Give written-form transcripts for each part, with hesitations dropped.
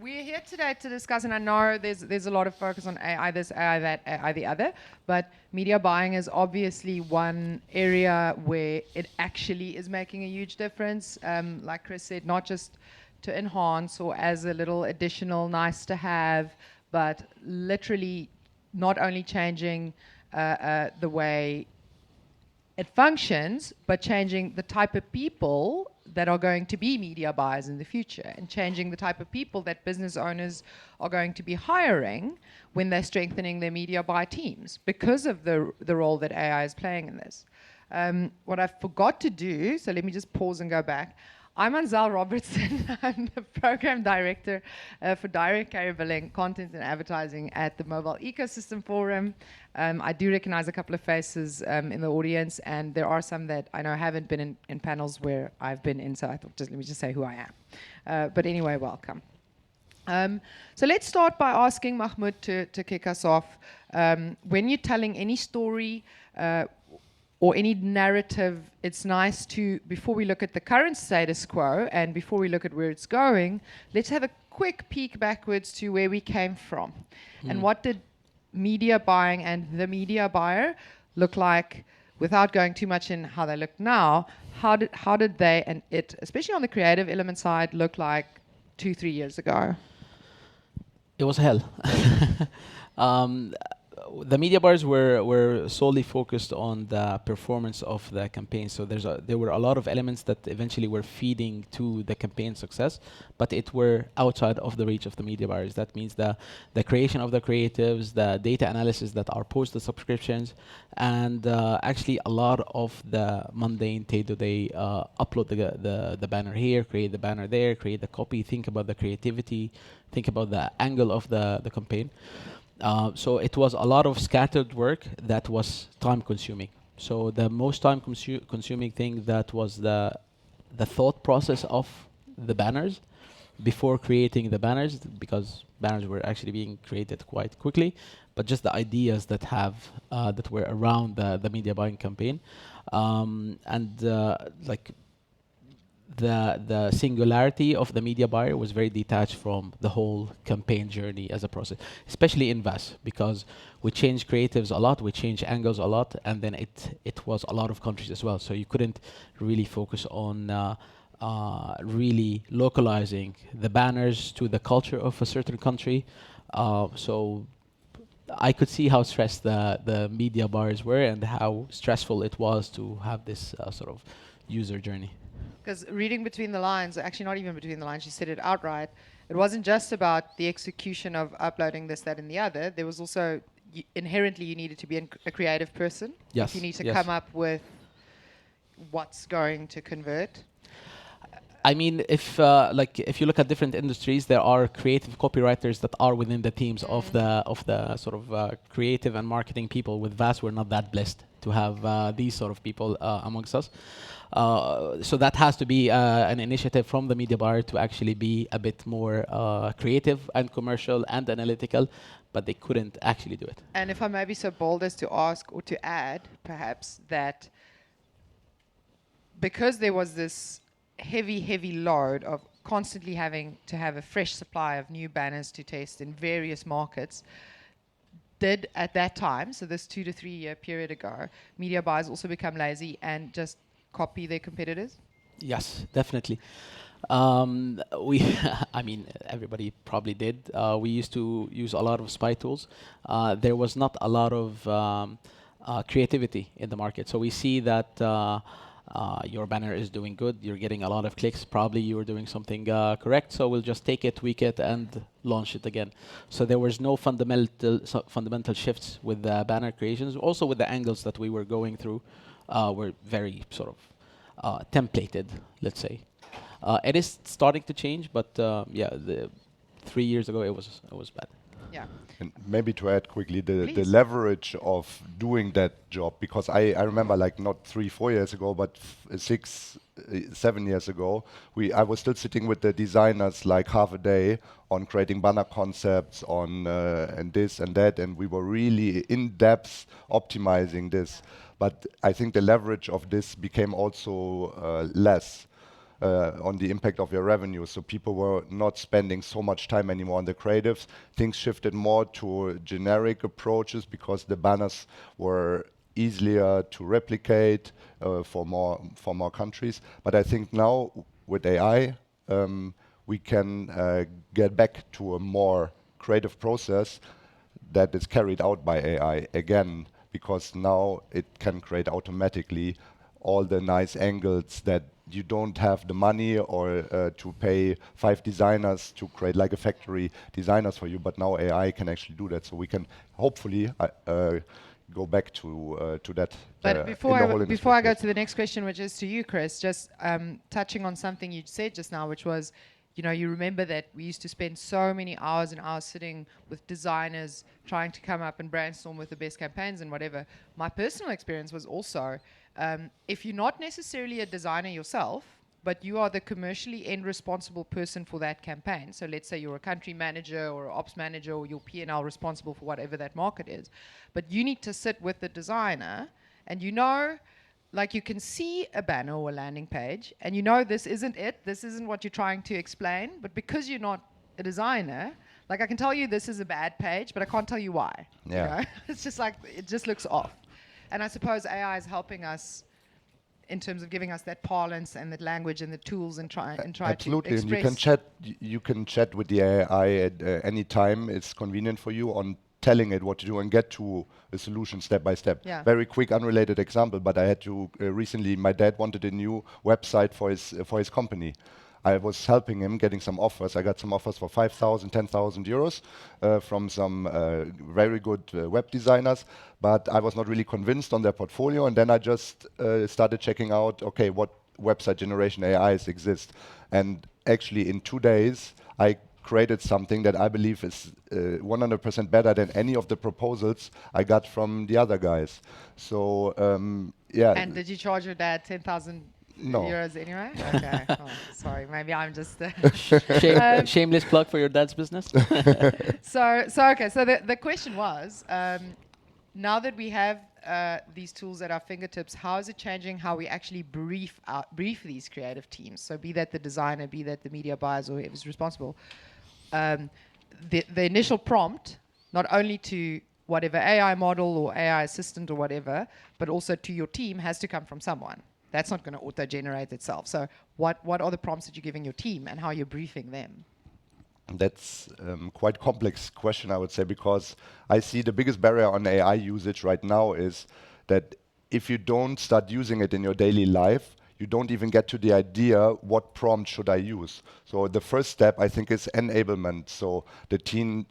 We're here today to discuss, and I know there's a lot of focus on AI this, AI that, AI the other, but media buying is obviously one area where it actually is making a huge difference. Like Chris said, not just to enhance or as a little additional nice to have, but literally not only changing the way it functions, but changing the type of people that are going to be media buyers in the future, and changing the type of people that business owners are going to be hiring when they're strengthening their media buy teams because of the role that AI is playing in this. What I forgot to do, so let me just pause and go back. I'm Anzelle Robertson. I'm the Program Director for Direct Carrier Billing, Content and Advertising at the Mobile Ecosystem Forum. I do recognize a couple of faces in the audience, and there are some that I know haven't been in panels where I've been in, so I thought, let me just say who I am. But anyway, welcome. So let's start by asking Mahmoud to kick us off. When you're telling any story, or any narrative, it's nice to, before we look at the current status quo and before we look at where it's going, let's have a quick peek backwards to where we came from. And what did media buying and the media buyer look like, without going too much in how they look now? How did they and it, especially on the creative element side, look like 2-3 years ago? It was hell. The media buyers were solely focused on the performance of the campaign. So there were a lot of elements that eventually were feeding to the campaign success, but it were outside of the reach of the media buyers. That means the creation of the creatives, the data analysis that are post the subscriptions, and actually a lot of the mundane day-to-day upload the banner here, create the banner there, create the copy, think about the creativity, think about the angle of the campaign. So it was a lot of scattered work that was time consuming. So the most time consuming thing that was the thought process of the banners before creating the banners, because banners were actually being created quite quickly, but just the ideas that that were around the media buying campaign. Like the singularity of the media buyer was very detached from the whole campaign journey as a process, especially in VAS, because we changed creatives a lot, we changed angles a lot, and then it was a lot of countries as well. So you couldn't really focus on really localizing the banners to the culture of a certain country. So I could see how stressed the media buyers were and how stressful it was to have this sort of user journey. Because reading between the lines, actually not even between the lines, she said it outright. It wasn't just about the execution of uploading this, that, and the other. There was also inherently you needed to be a creative person. Yes. You need to come up with what's going to convert. I mean, if you look at different industries, there are creative copywriters that are within the teams of the sort of creative and marketing people. With VAS, we're not that blessed to have these sort of people amongst us. So that has to be an initiative from the media buyer to actually be a bit more creative and commercial and analytical, but they couldn't actually do it. And if I may be so bold as to ask or to add, perhaps, that because there was this heavy load of constantly having to have a fresh supply of new banners to test in various markets, did at that time, so this 2 to 3 year period ago, media buyers also become lazy and just copy their competitors? Yes, definitely. I mean, everybody probably did. We used to use a lot of spy tools. There was not a lot of creativity in the market. So we see that your banner is doing good, you're getting a lot of clicks, probably you were doing something correct, so we'll just take it, tweak it, and launch it again. So there was no fundamental shifts with the banner creations. Also with the angles that we were going through were very sort of templated, let's say. It is starting to change, but yeah, 3 years ago it was bad. Yeah. And maybe to add quickly, the leverage of doing that job, because I remember, like, not 3-4 years ago, but 6-7 years ago, I was still sitting with the designers like half a day on creating banner concepts on and this and that, and we were really in depth optimizing this. But I think the leverage of this became also less. on the impact of your revenue. So people were not spending so much time anymore on the creatives. Things shifted more to generic approaches because the banners were easier to replicate for more countries. But I think now with AI, we can get back to a more creative process that is carried out by AI again, because now it can create automatically all the nice angles that you don't have the money or to pay 5 designers to create like a factory designers for you, but now AI can actually do that. So we can hopefully go back to that. But before I go to the next question, which is to you, Chris, just touching on something you said just now, which was, you know, you remember that we used to spend so many hours and hours sitting with designers trying to come up and brainstorm with the best campaigns and whatever. My personal experience was also, if you're not necessarily a designer yourself, but you are the commercially end responsible person for that campaign. So let's say you're a country manager or an ops manager or you're P&L responsible for whatever that market is. But you need to sit with the designer and you know, like you can see a banner or a landing page and you know this isn't it, this isn't what you're trying to explain, but because you're not a designer, like I can tell you this is a bad page, but I can't tell you why. Yeah. You know? It's just like, it just looks off. And I suppose AI is helping us in terms of giving us that parlance and that language and the tools and try Absolutely. to express. And you can chat with the AI at any time it's convenient for you on telling it what to do and get to a solution step by step. Yeah. Very quick, unrelated example, but I had to recently. My dad wanted a new website for his company. I was helping him getting some offers. I got some offers for 5,000, 10,000 euros from some very good web designers, but I was not really convinced on their portfolio. And then I just started checking out, okay, what website generation AIs exist. And actually in 2 days, I created something that I believe is 100% better than any of the proposals I got from the other guys. So, yeah. And did you charge your dad 10,000 No. euros anyway? Okay. Oh, sorry, maybe I'm just... Shameless plug for your dad's business. So the question was, now that we have these tools at our fingertips, how is it changing how we actually brief these creative teams? So be that the designer, be that the media buyers or whoever's responsible. The initial prompt, not only to whatever AI model or AI assistant or whatever, but also to your team has to come from someone. That's not going to auto-generate itself. So what are the prompts that you're giving your team and how you're briefing them? That's quite complex question, I would say, because I see the biggest barrier on AI usage right now is that if you don't start using it in your daily life, you don't even get to the idea what prompt should I use. So the first step, I think, is enablement. So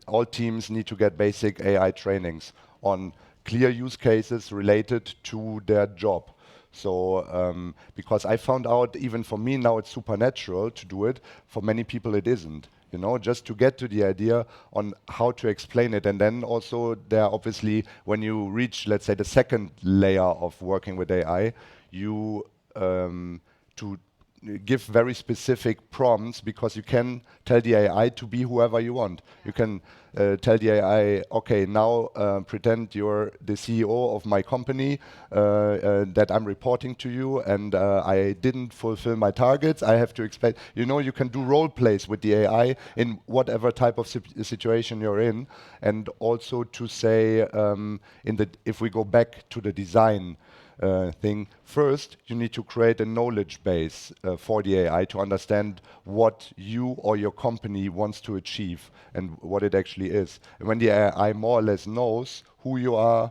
all teams need to get basic AI trainings on clear use cases related to their job. So because I found out, even for me now, it's supernatural to do it. For many people, it isn't. You know, just to get to the idea on how to explain it. And then also there, obviously, when you reach, let's say, the second layer of working with AI, you to give very specific prompts, because you can tell the AI to be whoever you want. You can tell the AI, okay, now pretend you're the CEO of my company, that I'm reporting to you, and I didn't fulfill my targets. I have to explain. You know, you can do role plays with the AI in whatever type of situation you're in, and also to say, if we go back to the design thing. First, you need to create a knowledge base for the AI to understand what you or your company wants to achieve and what it actually is. And when the AI more or less knows who you are,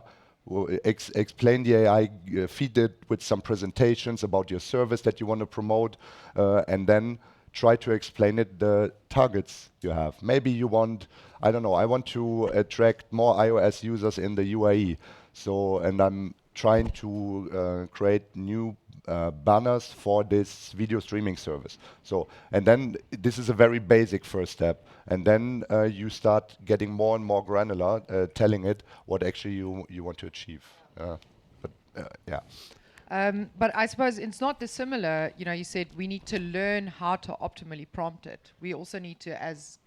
explain the AI, feed it with some presentations about your service that you want to promote, and then try to explain it the targets you have. Maybe you want, I don't know, I want to attract more iOS users in the UAE. So, and I'm trying to create new banners for this video streaming service. So, and then this is a very basic first step. And then you start getting more and more granular, telling it what actually you want to achieve. Yeah. But I suppose it's not dissimilar. You know, you said we need to learn how to optimally prompt it. We also need to, as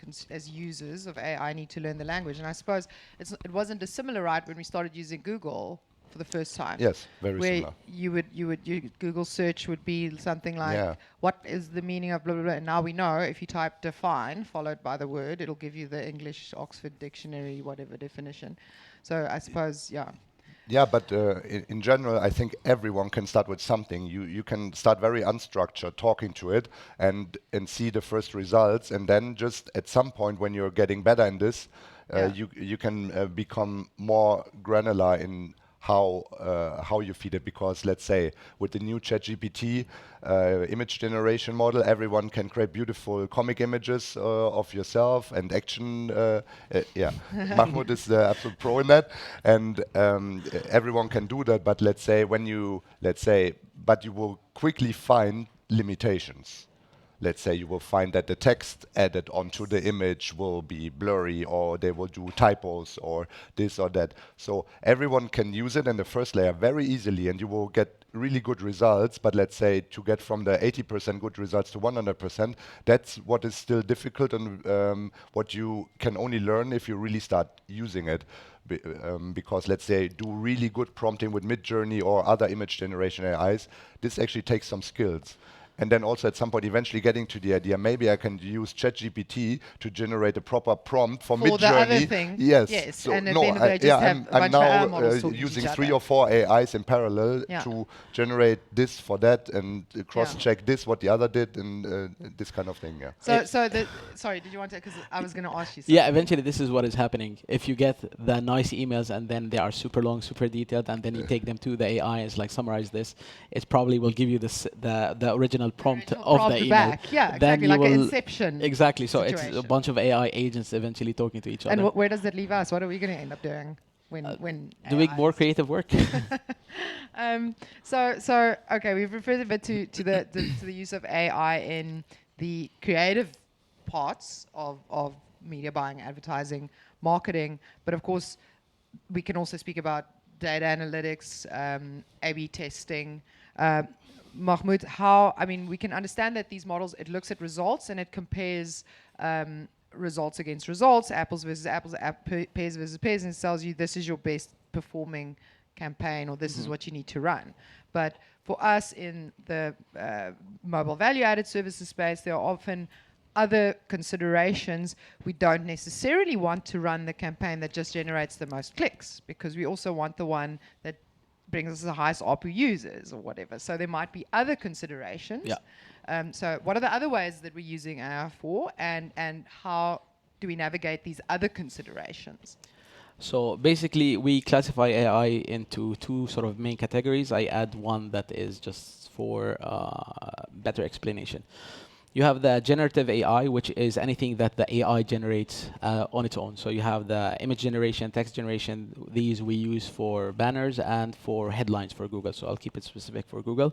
users of AI, need to learn the language. And I suppose it wasn't dissimilar, right, when we started using Google for the first time. Yes, very where similar. you Google search would be something like, what is the meaning of blah, blah, blah. And now we know if you type define followed by the word, it'll give you the English Oxford Dictionary, whatever definition. So I suppose, yeah. Yeah, but in general, I think everyone can start with something. You can start very unstructured, talking to it, and see the first results, and then just at some point when you're getting better in this, you can become more granular in how you feed it. Because let's say with the new ChatGPT image generation model, everyone can create beautiful comic images of yourself and action. Yeah, Mahmoud is the absolute pro in that, and everyone can do that. But let's say but you will quickly find limitations. Let's say you will find that the text added onto the image will be blurry, or they will do typos or this or that. So everyone can use it in the first layer very easily, and you will get really good results. But let's say to get from the 80% good results to 100%, that's what is still difficult, and what you can only learn if you really start using it. Because let's say do really good prompting with Midjourney or other image generation AIs, this actually takes some skills. And then also at some point eventually getting to the idea, maybe I can use ChatGPT to generate a proper prompt for Midjourney. The other thing. Yes. So and no, I'm now using 3 or 4 AIs in parallel to generate this for that, and cross-check this, what the other did, and this kind of thing. Yeah. Sorry, did you want to? Because I was going to ask you something. Yeah, eventually this is what is happening. If you get the nice emails and then they are super long, super detailed, and then you take them to the AI, it's like summarize this, it probably will give you the original prompt of the email. Back. Yeah, then exactly, like an Inception. Exactly. So situation. it's a bunch of AI agents eventually talking to each other. And where does that leave us? What are we going to end up doing when doing more creative work? So okay, we've referred a bit to the use of AI in the creative parts of media buying, advertising, marketing, but of course we can also speak about data analytics, A/B testing. Mahmoud, we can understand that these models, it looks at results and it compares results against results, apples versus apples, pairs versus pairs, and it tells you this is your best performing campaign, or this is what you need to run. But for us in the mobile value added services space, there are often other considerations. We don't necessarily want to run the campaign that just generates the most clicks, because we also want the one that brings us the highest ARPU users or whatever. So there might be other considerations. Yeah. So what are the other ways that we're using AI for, and how do we navigate these other considerations? So basically, we classify AI into 2 sort of main categories. I add one that is just for better explanation. You have the generative AI, which is anything that the AI generates on its own. So you have the image generation, text generation. These we use for banners and for headlines for Google. So I'll keep it specific for Google.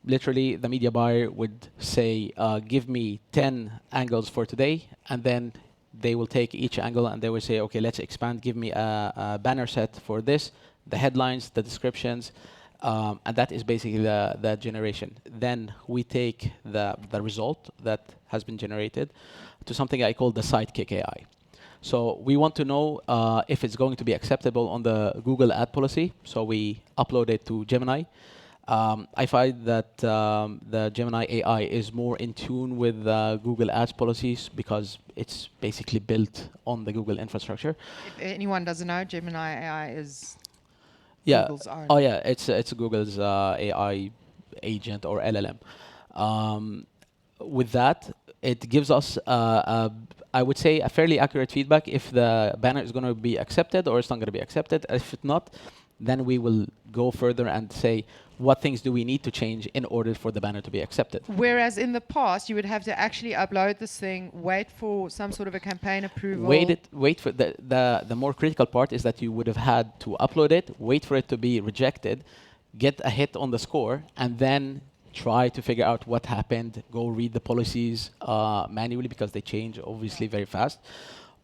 Literally, the media buyer would say, give me 10 angles for today, and then they will take each angle and they will say, okay, let's expand. Give me a banner set for this, the headlines, the descriptions. And that is basically the generation. Then we take the result that has been generated to something I call the sidekick AI. So we want to know if it's going to be acceptable on the Google ad policy. So we upload it to Gemini. I find that the Gemini AI is more in tune with Google Ads policies because it's basically built on the Google infrastructure. If anyone doesn't know, Gemini AI is Google's own. Oh yeah, it's Google's AI agent or LLM. With that, it gives us, I would say, a fairly accurate feedback if the banner is going to be accepted or it's not going to be accepted. If it's not, then we will go further and say, what things do we need to change in order for the banner to be accepted? Whereas in the past, you would have to actually upload this thing, wait for some sort of a campaign approval. Wait for the more critical part is that you would have had to upload it, wait for it to be rejected, get a hit on the score, and then try to figure out what happened, go read the policies manually because they change obviously very fast.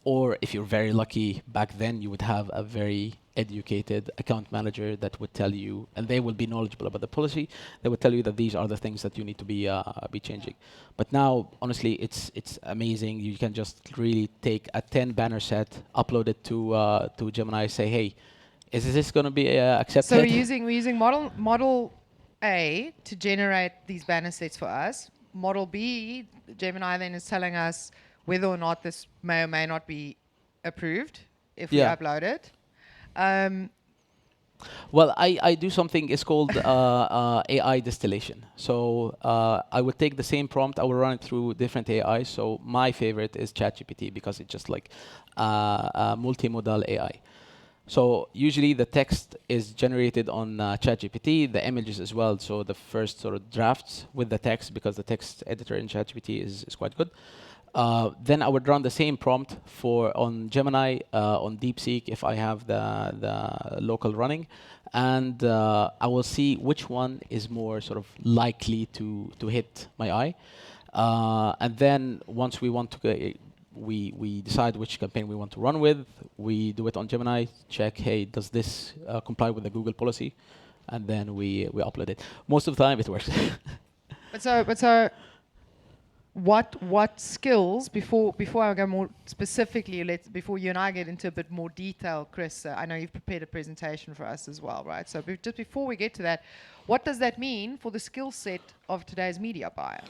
Or if you're very lucky, back then you would have a very educated account manager that would tell you, and they will be knowledgeable about the policy. They would tell you that these are the things that you need to be changing. But now, honestly, it's amazing. You can just really take a 10 banner set, upload it to Gemini, say, hey, Is this going to be accepted? So we're using model A to generate these banner sets for us. Model B, Gemini then is telling us whether or not this may or may not be approved if we upload it. Well, I do something, it's called AI distillation. So I would take the same prompt, I will run it through different AIs. So my favorite is ChatGPT because it's just like multimodal AI. So usually the text is generated on ChatGPT, the images as well. So the first sort of drafts with the text, because the text editor in ChatGPT is quite good. Then I would run the same prompt on Gemini, on DeepSeek if I have the local running, and I will see which one is more sort of likely to hit my eye. And then once we want to we decide which campaign we want to run with. We do it on Gemini, check, hey, does this comply with the Google policy? And then we upload it. Most of the time it works. But so what skills, before I go more specifically, before you and I get into a bit more detail, Chris, I know you've prepared a presentation for us as well, right? So just before we get to that, what does that mean for the skill set of today's media buyer?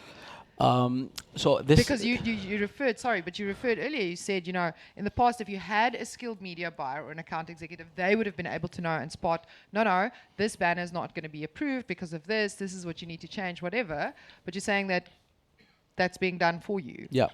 So this, because you referred earlier, you said, you know, in the past, if you had a skilled media buyer or an account executive, they would have been able to know and spot, no, this banner is not going to be approved because of this is what you need to change, whatever. But you're saying that that's being done for you. Yeah.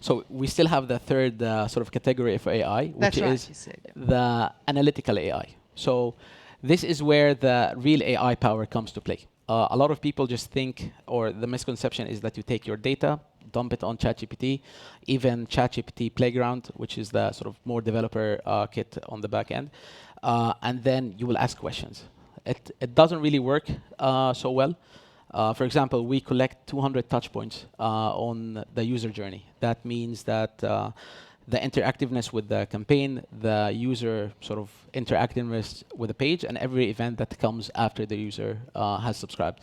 So we still have the third sort of category of AI, which is the analytical AI. So this is where the real AI power comes to play. A lot of people just think, or the misconception is that you take your data, dump it on ChatGPT, even ChatGPT Playground, which is the sort of more developer kit on the back end, and then you will ask questions. It doesn't really work so well. For example, we collect 200 touch points on the user journey. That means that the interactiveness with the campaign, the user sort of interactiveness with the page, and every event that comes after the user has subscribed.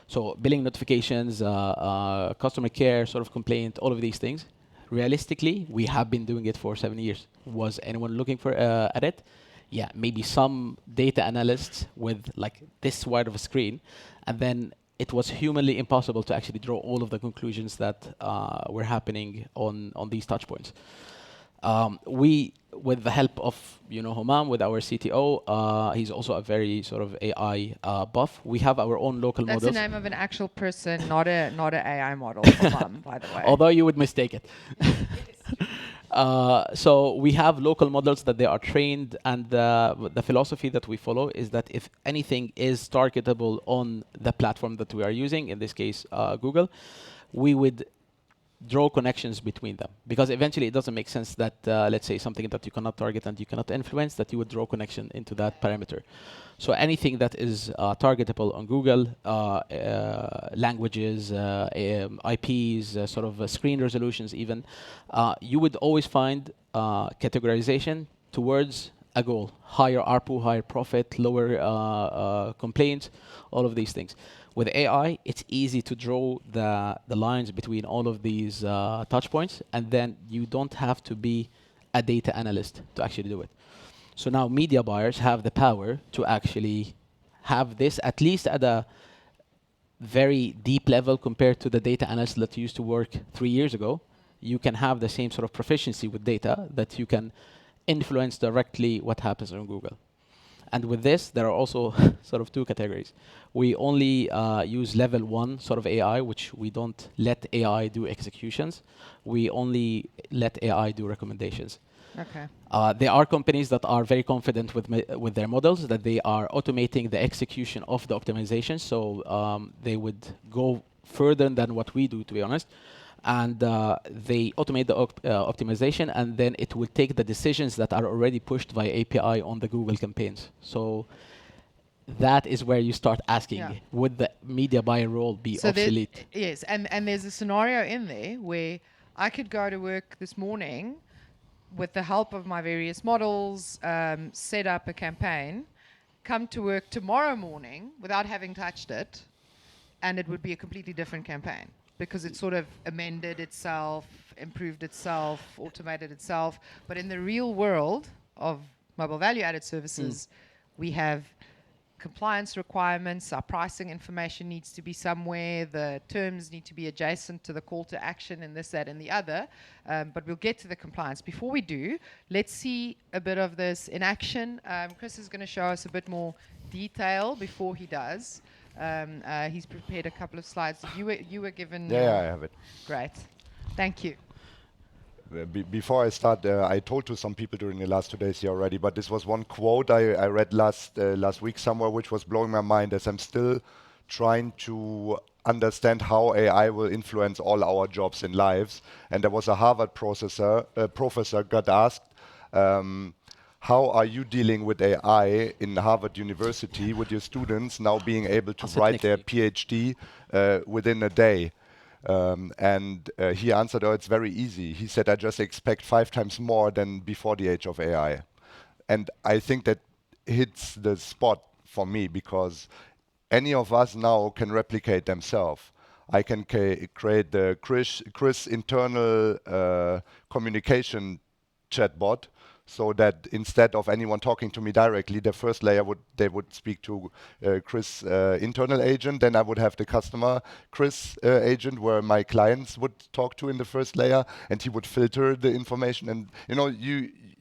So billing notifications, customer care, sort of complaint, all of these things. Realistically, we have been doing it for 7 years. Was anyone looking for at it? Yeah, maybe some data analysts with like this wide of a screen, and then it was humanly impossible to actually draw all of the conclusions that were happening on these touch points. We, with the help of Humam, with our CTO, he's also a very sort of AI buff. We have our own local models. That's the name of an actual person, not an AI model, Humam, by the way. Although you would mistake it. So we have local models that they are trained, and the philosophy that we follow is that if anything is targetable on the platform that we are using, in this case Google, we would draw connections between them, because eventually it doesn't make sense that let's say something that you cannot target and you cannot influence, that you would draw connection into that parameter. So anything that is targetable on Google, languages, IPs, sort of screen resolutions even, you would always find categorization towards a goal: higher ARPU, higher profit, lower complaints, all of these things. With AI, it's easy to draw the lines between all of these touch points, and then you don't have to be a data analyst to actually do it. So now media buyers have the power to actually have this, at least at a very deep level compared to the data analysts that used to work 3 years ago. You can have the same sort of proficiency with data that you can influence directly what happens on Google. And with this, there are also sort of two categories. We only use level 1 sort of AI, which we don't let AI do executions. We only let AI do recommendations. Okay. There are companies that are very confident with their models, that they are automating the execution of the optimization. So they would go further than what we do, to be honest. And they automate the optimization, and then it will take the decisions that are already pushed via API on the Google campaigns. So that is where you start asking, would the media buyer role be obsolete? Yes, and there's a scenario in there where I could go to work this morning with the help of my various models, set up a campaign, come to work tomorrow morning without having touched it, and it would be a completely different campaign, because it sort of amended itself, improved itself, automated itself. But in the real world of mobile value-added services, we have compliance requirements, our pricing information needs to be somewhere, the terms need to be adjacent to the call to action and this, that, and the other. But we'll get to the compliance. Before we do, let's see a bit of this in action. Chris is going to show us a bit more detail before he does. He's prepared a couple of slides. You were given... Yeah, I have it. Great. Thank you. Before I start, I told to some people during the last 2 days here already, but this was one quote I read last week somewhere, which was blowing my mind as I'm still trying to understand how AI will influence all our jobs and lives. And there was a Harvard professor got asked, how are you dealing with AI in Harvard University with your students now being able to write their PhD within a day? He answered, oh, it's very easy. He said, I just expect 5 times more than before the age of AI. And I think that hits the spot for me, because any of us now can replicate themselves. I can create the Chris internal communication chatbot, so that instead of anyone talking to me directly, the first layer they would speak to Chris internal agent. Then I would have the customer Chris agent, where my clients would talk to in the first layer, and he would filter the information. And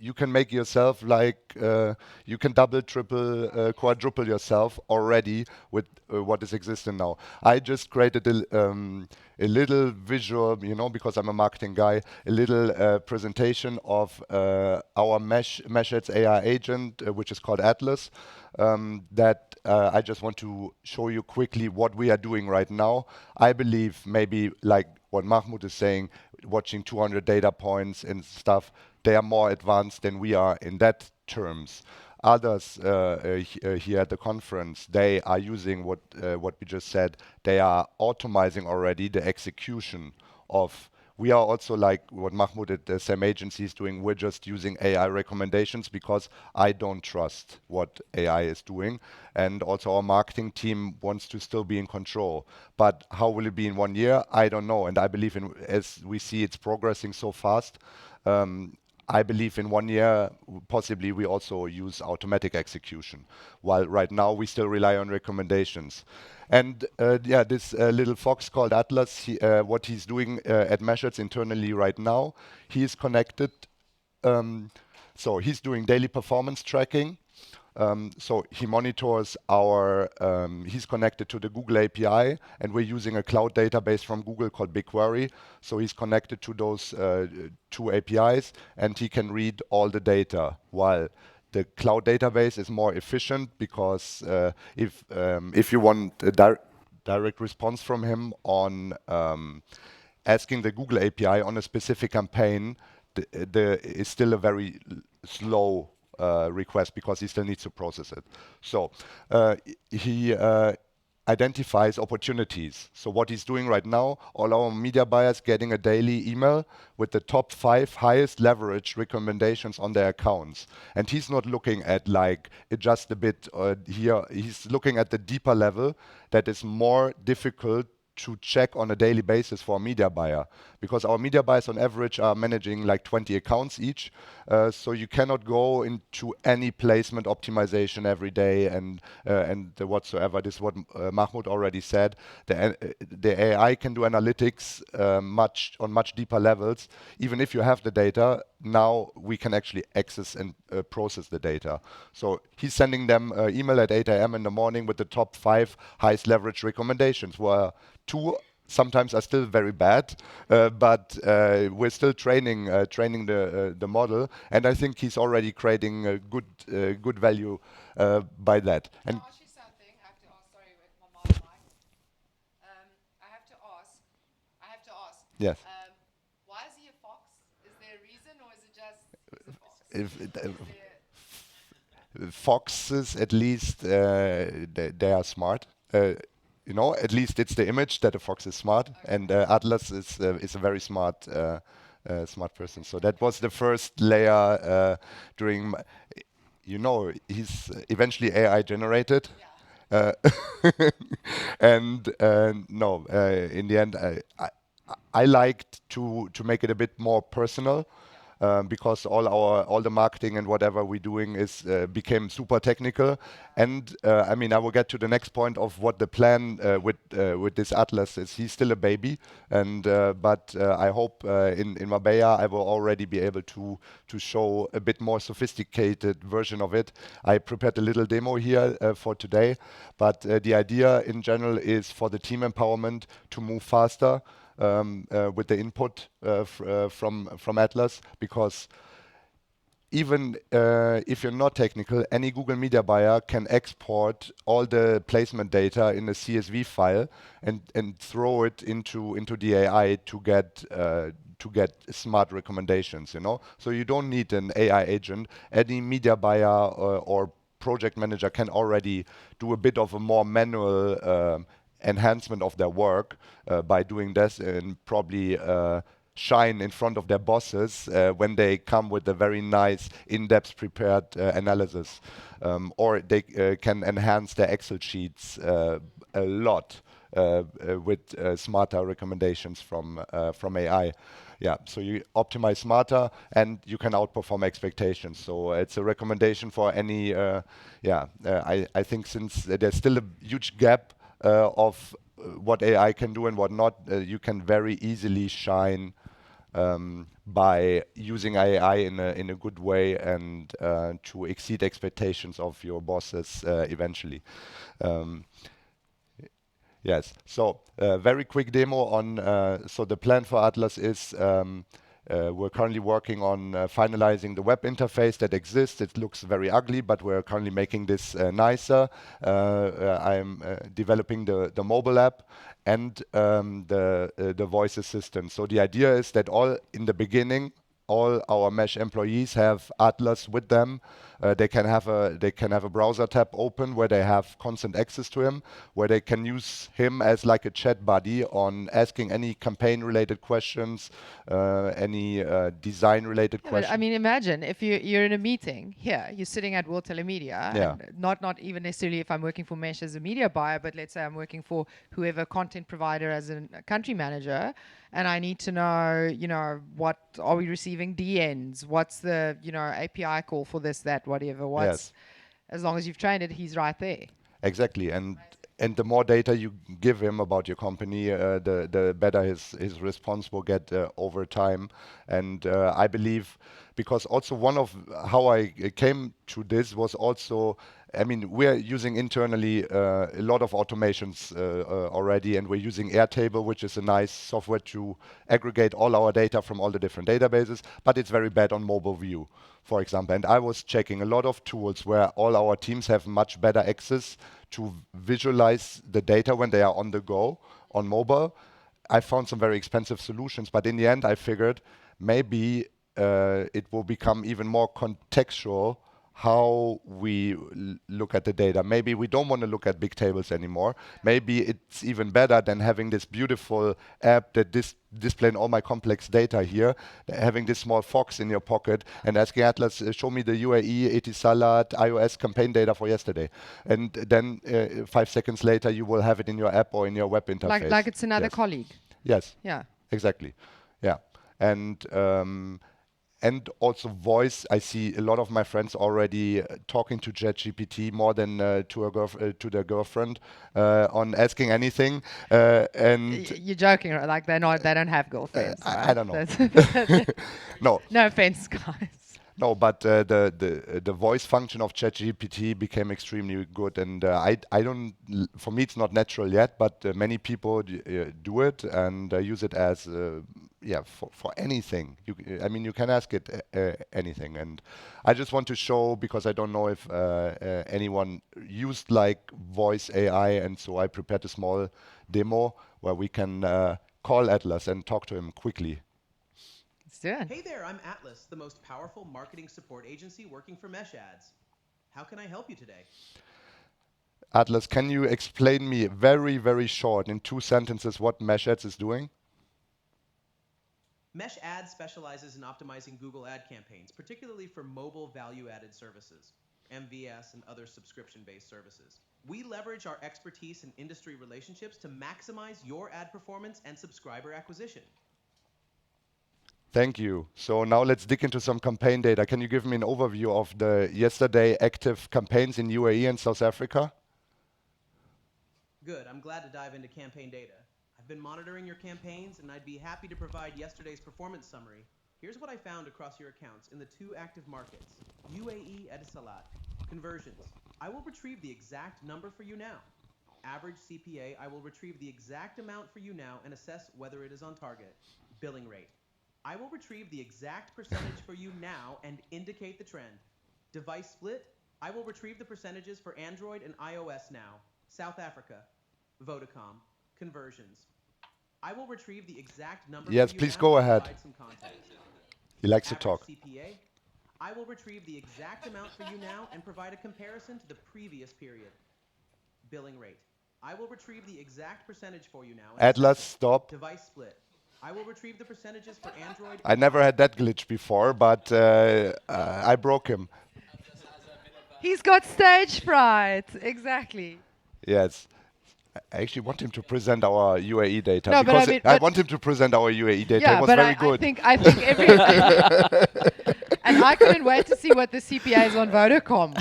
you can make yourself like you can double, triple, quadruple yourself already with what is existing now. I just created a little visual, because I'm a marketing guy, a little presentation of our Meshhead's AI agent, which is called Atlas, that I just want to show you quickly what we are doing right now. I believe maybe like what Mahmoud is saying, watching 200 data points and stuff, they are more advanced than we are in that terms. Others here at the conference, they are using what we just said. They are automizing already the execution of. We are also like what Mahmoud at the same agency is doing. We're just using AI recommendations because I don't trust what AI is doing. And also our marketing team wants to still be in control. But how will it be in 1 year? I don't know. And I believe as we see it's progressing so fast, I believe in 1 year, possibly we also use automatic execution, while right now we still rely on recommendations. And this little fox called Atlas, what he's doing at Meshhead's internally right now, he is connected. So he's doing daily performance tracking. So he monitors he's connected to the Google API, and we're using a cloud database from Google called BigQuery. So he's connected to those 2 APIs, and he can read all the data, while the cloud database is more efficient, because if you want a direct response from him on asking the Google API on a specific campaign, it's still a very slow request, because he still needs to process it. So he identifies opportunities. So what he's doing right now, all our media buyers getting a daily email with the top 5 highest leverage recommendations on their accounts. And he's not looking at like just a bit here. He's looking at the deeper level that is more difficult to check on a daily basis for a media buyer, because our media buyers on average are managing like 20 accounts each. So you cannot go into any placement optimization every day and whatsoever. This is what Mahmoud already said. The AI can do analytics on much deeper levels. Even if you have the data, now we can actually access and process the data. So he's sending them email at 8 a.m. in the morning with the top 5 highest leverage recommendations, where 2 sometimes are still very bad, but we're still training the model, and I think he's already creating a good value by that. And I'll ask you something. I have to ask. Sorry, with my mom mic. I have to ask. Yes. Why is he a fox? Is there a reason, or is it just he's a fox? Foxes, at least, they are smart. At least it's the image that a fox is smart, okay. And Atlas is a very smart person. So that was the first layer during. He's eventually AI generated, yeah. And in the end, I liked to make it a bit more personal. because all the marketing and whatever we're doing is became super technical. And I mean, I will get to the next point of what the plan with this Atlas is. He's still a baby, and but I hope in Marbella I will already be able to show a bit more sophisticated version of it. I prepared a little demo here for today, but the idea in general is for the team empowerment to move faster with the input from Atlas, because even if you're not technical, any Google Media buyer can export all the placement data in a CSV file and throw it into the AI to get smart recommendations. You know, so you don't need an AI agent. Any media buyer or project manager can already do a bit of a more manual enhancement of their work by doing this, and probably shine in front of their bosses when they come with a very nice in-depth prepared analysis, or they can enhance their Excel sheets a lot with smarter recommendations from AI. Yeah, so you optimize smarter and you can outperform expectations. So it's a recommendation for any, I think since there's still a huge gap of what AI can do and what not, you can very easily shine by using AI in a good way and to exceed expectations of your bosses eventually. Yes. So very quick demo on. So the plan for Atlas is we're currently working on finalizing the web interface that exists. It looks very ugly, but we're currently making this nicer. I'm developing the mobile app and the voice assistant. So the idea is that all in the beginning, all our Mesh employees have Atlas with them. They can have a browser tab open where they have constant access to him, where they can use him as like a chat buddy on asking any campaign-related questions, any design-related questions. I mean, imagine if you're in a meeting here, you're sitting at World Telemedia, Yeah. and not even necessarily if I'm working for Mesh as a media buyer, but let's say I'm working for whoever content provider as a country manager, and I need to know, what are we receiving DNs? What's the, API call for this, that, whatever. Yes. As long as you've trained it, he's right there. Exactly, and the more data you give him about your company, the better his response will get over time. And I believe, because also one of how I came to this was also, I mean, we're using internally a lot of automations already, and we're using Airtable, which is a nice software to aggregate all our data from all the different databases, but it's very bad on mobile view, for example. And I was checking a lot of tools where all our teams have much better access to visualize the data when they are on the go on mobile. I found some very expensive solutions, but in the end, I figured maybe it will become even more contextual how we look at the data. Maybe we don't want to look at big tables anymore. Maybe it's even better than having this beautiful app that displaying all my complex data here, having this small fox in your pocket and asking Atlas, show me the UAE, Etisalat, iOS campaign data for yesterday. And then 5 seconds later, you will have it in your app or in your web interface. Like it's another Yes. colleague. Yes. Yeah. Exactly. Yeah. And also voice. I see a lot of my friends already talking to ChatGPT more than to their girlfriend on asking anything. And You're joking, right? Like they don't have girlfriends, right? I don't know. No. No offense, guys. No, but the voice function of ChatGPT became extremely good, and I don't. For me, it's not natural yet, but many people do it and use it as for anything. I mean, you can ask it anything, and I just want to show, because I don't know if anyone used like voice AI, and so I prepared a small demo where we can call Atlas and talk to him quickly. Let's do it. Hey there, I'm Atlas, the most powerful marketing support agency working for Mesh Ads. How can I help you today? Atlas, can you explain me very, very short in 2 sentences what Mesh Ads is doing? Mesh Ads specializes in optimizing Google ad campaigns, particularly for mobile value-added services, MVS and other subscription-based services. We leverage our expertise in industry relationships to maximize your ad performance and subscriber acquisition. Thank you. So now let's dig into some campaign data. Can you give me an overview of the yesterday active campaigns in UAE and South Africa? Good. I'm glad to dive into campaign data. I've been monitoring your campaigns, and I'd be happy to provide yesterday's performance summary. Here's what I found across your accounts in the 2 active markets, UAE Etisalat. Conversions. I will retrieve the exact number for you now. Average CPA, I will retrieve the exact amount for you now and assess whether it is on target. Billing rate. I will retrieve the exact percentage for you now and indicate the trend. Device split. I will retrieve the percentages for Android and iOS now. South Africa. Vodacom. Conversions. I will retrieve the exact number Yes, for you please now go and ahead. provide some context. He likes to Average talk. CPA. I will retrieve the exact amount for you now and provide a comparison to the previous period. Billing rate. I will retrieve the exact percentage for you now. and Atlas, assess it. stop. Device split. I will retrieve the percentages for Android. I never had that glitch before, but I broke him. He's got stage fright. Exactly. Yes. I actually want him to present our UAE data No, but because I mean- I but- want him to present our UAE data. Yeah, It was but very I good. think every and I couldn't wait to see what the CPAs on Vodacom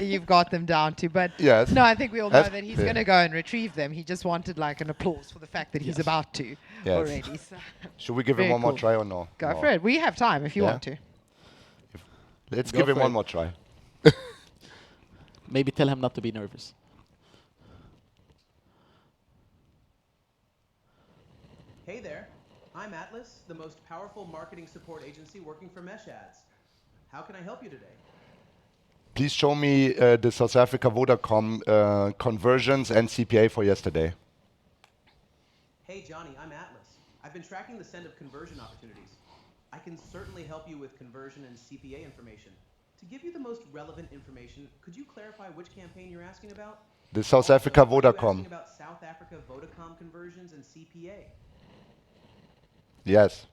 you've got them down to. But Yes. no, I think we all know That's- that he's yeah. going to go and retrieve them. He just wanted like an applause for the fact that he's about to Yes. already. So Should we give him Very one more cool. try or no? go No. for it. We have time if you Yeah? want to. Let's Go give him for one it. more try. Maybe tell him not to be nervous. Hey there. I'm Atlas, the most powerful marketing support agency working for Mesh Ads. How can I help you today? Please show me the South Africa Vodacom conversions and CPA for yesterday. Hey Johnny, I'm Atlas. I've been tracking the send of conversion opportunities. I can certainly help you with conversion and CPA information. To give you the most relevant information, could you clarify which campaign you're asking about? The South Also, Africa are you Vodacom. asking about South Africa Vodacom conversions and CPA? Yes.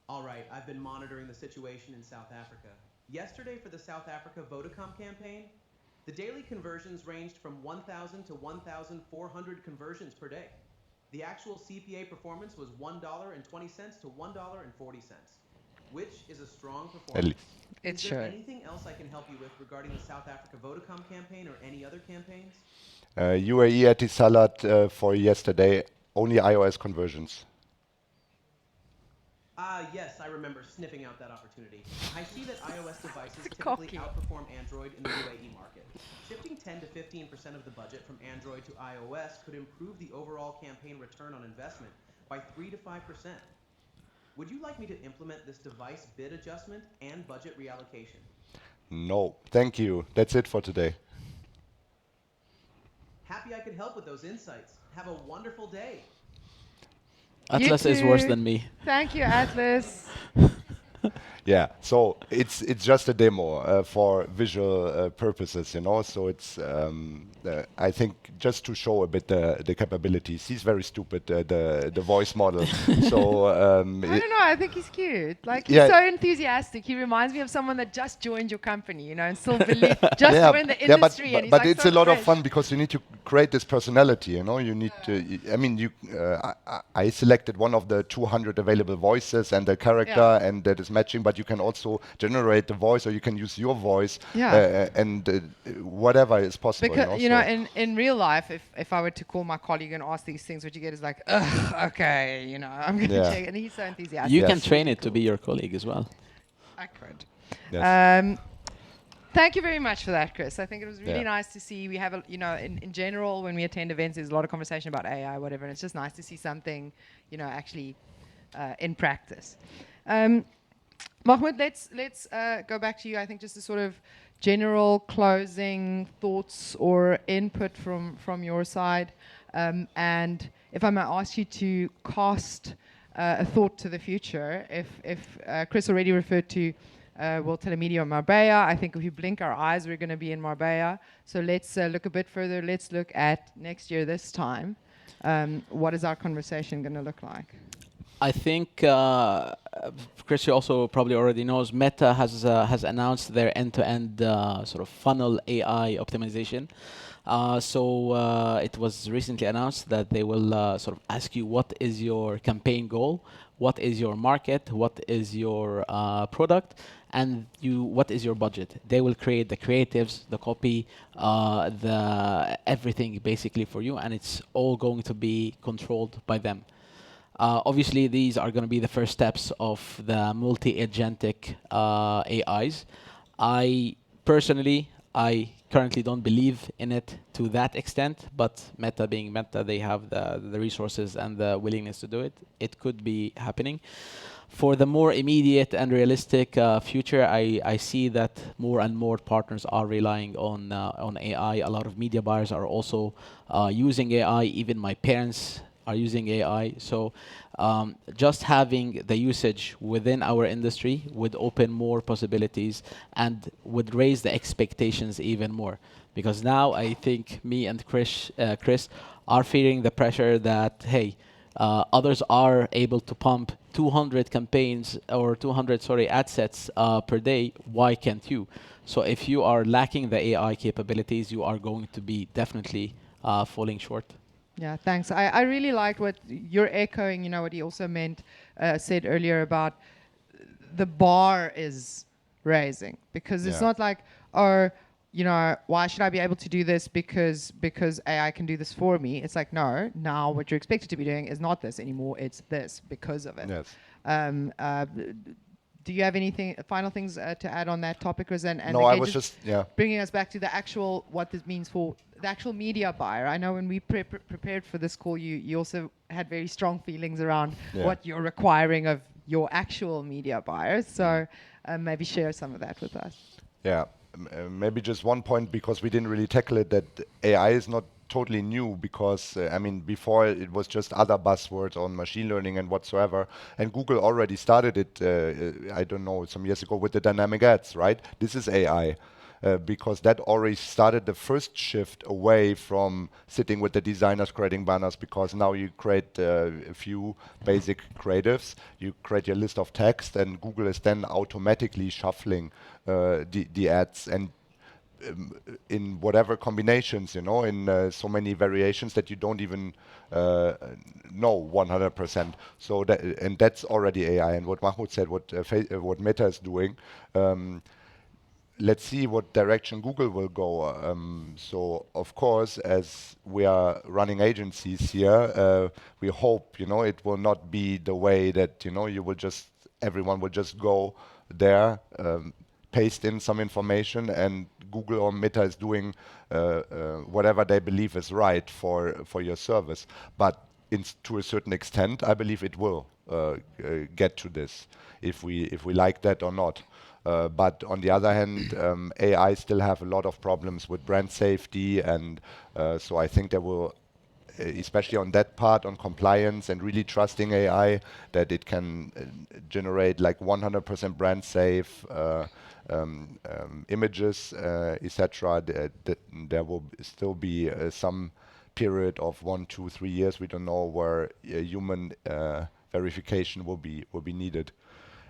All right, I've been monitoring the situation in South Africa. Yesterday for the South Africa Vodacom campaign, the daily conversions ranged from 1,000 to 1,400 conversions per day. The actual CPA performance was $1.20 to $1.40, which is a strong performance. It's Is there sure. anything else I can help you with regarding the South Africa Vodacom campaign or any other campaigns? UAE Etisalat for yesterday, only iOS conversions. Yes, I remember sniffing out that opportunity. I see that iOS devices It's typically cocky. outperform Android in the UAE market. Shifting 10 to 15% of the budget from Android to iOS could improve the overall campaign return on investment by 3 to 5%. Would you like me to implement this device bid adjustment and budget reallocation? No, thank you. That's it for today. Happy I could help with those insights. Have a wonderful day. You Atlas is worse too. than me. Thank you, Atlas. Yeah, so it's just a demo for visual purposes, you know. So it's I think just to show a bit the capabilities. He's very stupid, the voice model. So I don't know. I think he's cute. Like he's Yeah. so enthusiastic. He reminds me of someone that just joined your company, you know, and still believe just yeah, joined the yeah, industry. and he's but like it's so a lot of fresh. fun because you need to create this personality. You know, you need to. I mean, I selected one of the 200 available voices and the character, Yeah. and that is matching. But you can also generate the voice, or you can use your voice, Yeah. and whatever is possible. Because you know, in real life, if I were to call my colleague and ask these things, what you get is like, ugh, okay, you know, I'm gonna Yeah. check, and he's so enthusiastic. You Yes. can train it to be your colleague as well. I could. Yes. Thank you very much for that, Chris. I think it was really Yeah. nice to see. We have, in general, when we attend events, there's a lot of conversation about AI, whatever, and it's just nice to see something, actually in practice. Mahmoud, let's go back to you. I think just a sort of general closing thoughts or input from your side, and if I may ask you to cast a thought to the future. If Chris already referred to TELEMEDIA Marbella, I think if we blink our eyes, we're going to be in Marbella. So let's look a bit further. Let's look at next year this time. What is our conversation going to look like? I think Chris also probably already knows Meta has announced their end-to-end sort of funnel AI optimization. So it was recently announced that they will sort of ask you what is your campaign goal, what is your market, what is your product, and what is your budget. They will create the creatives, the copy, the everything basically for you, and it's all going to be controlled by them. Obviously, these are going to be the first steps of the multi-agentic AIs. I personally, I currently don't believe in it to that extent, but Meta being Meta, they have the resources and the willingness to do it. It could be happening. For the more immediate and realistic future, I see that more and more partners are relying on AI. A lot of media buyers are also using AI. Even my parents are using AI. So just having the usage within our industry would open more possibilities and would raise the expectations even more. Because now I think me and Chris are feeling the pressure that, hey, others are able to pump 200 campaigns or 200, sorry, ad sets per day. Why can't you? So if you are lacking the AI capabilities, you are going to be definitely falling short. Yeah, thanks. I really liked what you're echoing, what he also said earlier about the bar is raising, because it's not like, why should I be able to do this because AI can do this for me? It's like, no, now what you're expected to be doing is not this anymore, it's this because of it. Yes. Do you have anything final things to add on that topic, Riz? And No, again, I was just bringing us back to the actual what this means for the actual media buyer. I know when we prepared for this call, you also had very strong feelings around what you're requiring of your actual media buyers. So maybe share some of that with us. Yeah, maybe just one point, because we didn't really tackle it, that AI is not totally new, because before it was just other buzzwords on machine learning and whatsoever, and Google already started it, I don't know, some years ago with the dynamic ads, right? This is AI. Because that already started the first shift away from sitting with the designers creating banners, because now you create a few basic creatives, you create your list of text, and Google is then automatically shuffling the ads, and in whatever combinations, in so many variations that you don't even know 100%. So that's already AI. And what Mahmoud said, what Meta is doing, let's see what direction Google will go. So of course, as we are running agencies here, we hope it will not be the way that everyone will just go there, paste in some information, and Google or Meta is doing whatever they believe is right for your service. But to a certain extent, I believe it will get to this, if we like that or not. But on the other hand, AI still have a lot of problems with brand safety, and so I think there will, especially on that part, on compliance and really trusting AI, that it can generate like 100% brand safe images, etc. There will still be some period of 1, 2, 3 years, we don't know, where human verification will be needed.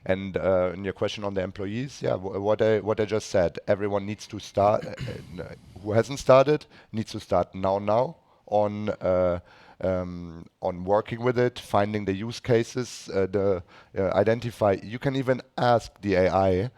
And in your question on the employees, what I just said, everyone needs to start. Who hasn't started needs to start now on working with it, finding the use cases, identify. You can even ask the AI.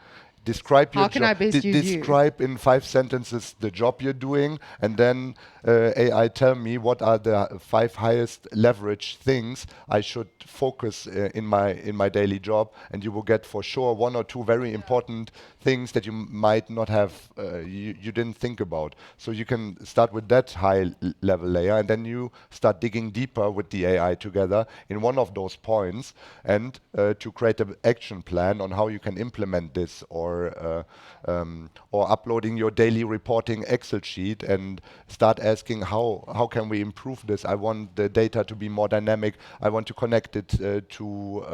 Describe your job. Describe in 5 sentences the job you're doing, and then AI tell me what are the 5 highest leverage things I should focus in my daily job, and you will get for sure 1 or 2 very important things that you might not have you didn't think about. So you can start with that high level layer, and then you start digging deeper with the AI together in one of those points, and to create an action plan on how you can implement this, or uploading your daily reporting Excel sheet and start asking how can we improve this. I want the data to be more dynamic. I want to connect it to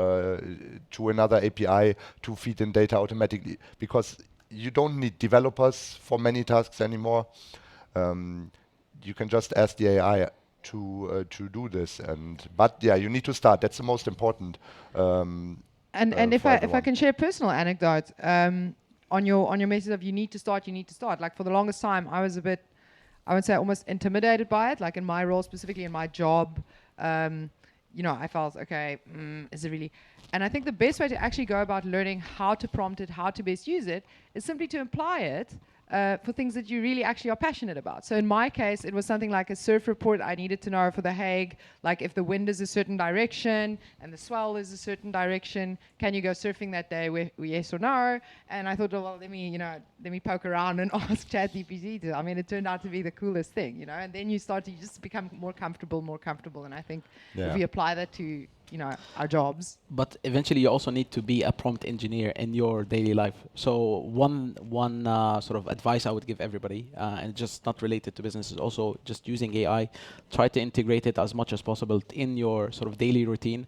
another API to feed in data automatically, because you don't need developers for many tasks anymore. You can just ask the AI to do this. But yeah, you need to start. That's the most important. And if for I everyone. can share a personal anecdote, on your message of you need to start. Like for the longest time, I was a bit, I would say, almost intimidated by it. Like in my role, specifically in my job, I felt, okay, is it really? And I think the best way to actually go about learning how to prompt it, how to best use it, is simply to apply it for things that you really actually are passionate about. So in my case, it was something like a surf report I needed to know for The Hague, like if the wind is a certain direction and the swell is a certain direction, can you go surfing that day, yes or no? And I thought, well, let me poke around and ask ChatGPT. It turned out to be the coolest thing, and then you just become more comfortable. And I think if we apply that to our jobs. But eventually, you also need to be a prompt engineer in your daily life. So one sort of advice I would give everybody, and just not related to business, is also just using AI. Try to integrate it as much as possible in your sort of daily routine,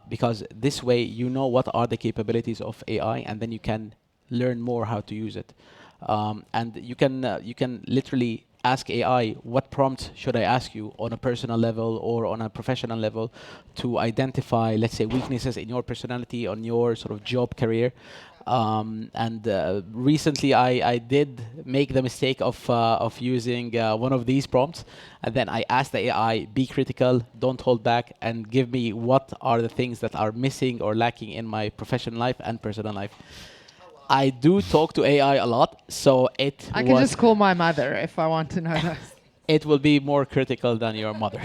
because this way you know what are the capabilities of AI, and then you can learn more how to use it. And you can literally ask AI, what prompt should I ask you on a personal level or on a professional level to identify, let's say, weaknesses in your personality, on your sort of job career. Recently, I did make the mistake of using one of these prompts, and then I asked the AI, be critical, don't hold back, and give me what are the things that are missing or lacking in my professional life and personal life. I do talk to AI a lot, so I can just call my mother if I want to know those. It will be more critical than your mother.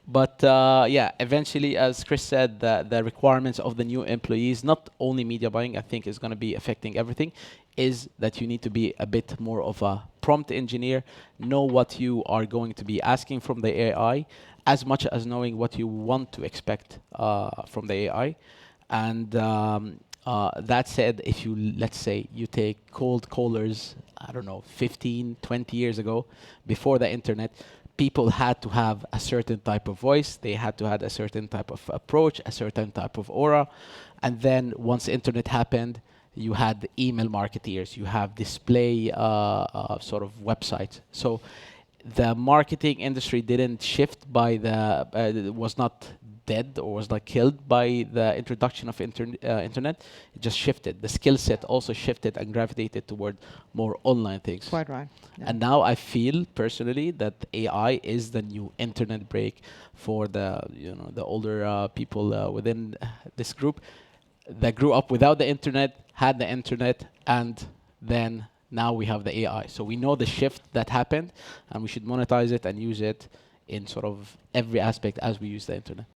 But yeah, eventually, as Chris said, the requirements of the new employees, not only media buying, I think is going to be affecting everything, is that you need to be a bit more of a prompt engineer, know what you are going to be asking from the AI, as much as knowing what you want to expect from the AI. And that said, if you, let's say, you take cold callers, I don't know, 15, 20 years ago, before the internet, people had to have a certain type of voice, they had to have a certain type of approach, a certain type of aura. And then once internet happened, you had email marketeers, you have display sort of websites. So the marketing industry didn't shift by was not dead or was like killed by the introduction of internet. It just shifted. The skill set also shifted and gravitated toward more online things. Quite right. Yeah. And now I feel personally that AI is the new internet break for the older people within this group that grew up without the internet, had the internet, and then now we have the AI. So we know the shift that happened, and we should monetize it and use it in sort of every aspect as we use the internet.